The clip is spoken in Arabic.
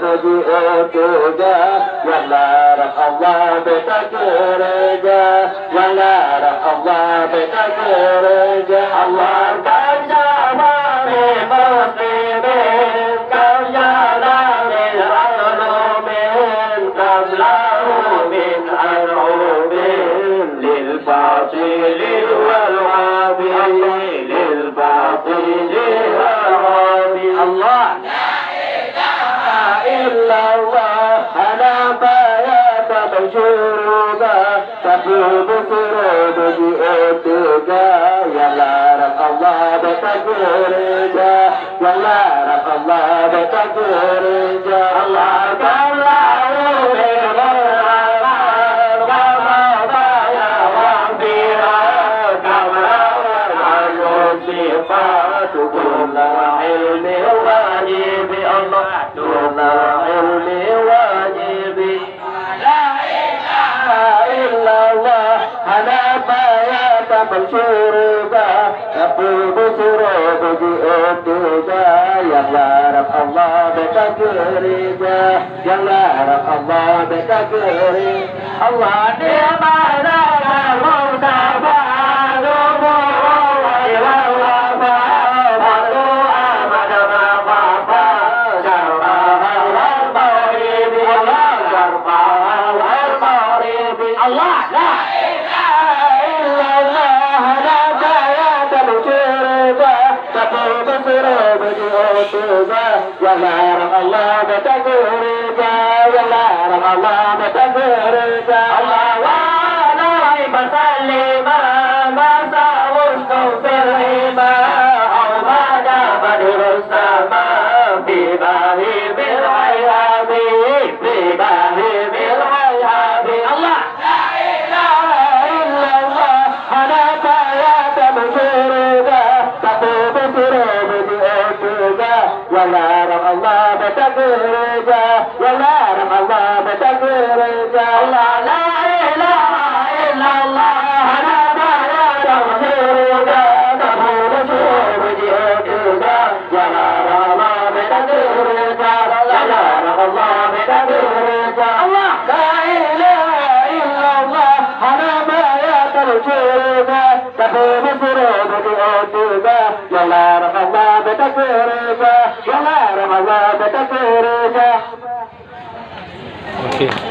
بجئتك يلا رب الله بتكرج يلا رب الله بتكرج الله كجابا من مسلمين كجابا من علومين قبله من علوم للباطل والوابل للباطل والوابل الله إلا الله أنا بايات بشروبا تبوب سروب جئتك يلا رب الله بتكرجا يلا رب الله بتكرجا الله كالله من غير كما بايا وانبيرا كما العلم صفات كل علم واجب الله كل علم واجب لا إله إلا الله أنا بايات منشوربا أقوم سروب جئتك يلا رب الله بتكرجا يلا رب الله بتكرجا الله نعم المصطفى الله لا إله إلا الله لا بايات مشربا تقوم سروب جئتك يلا رب الله بتكرجا يلا رب الله بتكرجا الله ولا ريب سلما ما ساوشت في الهما أو ما دام بدر السماء في باهي بالغياب في باهي بالغياب الله يلا رب الله بتكرجا يلا رب الله بتكرجا الله لا إله إلا الله أنا بايات مشربا تقول شوب جئتك يلا رب الله بتكرجا يلا رب الله بتكرجا الله لا إله إلا الله أنا بايات مشربا تقول شوب جئتك يلا رب الله بتكرجا يلا رب الله بتكرجا. Okay.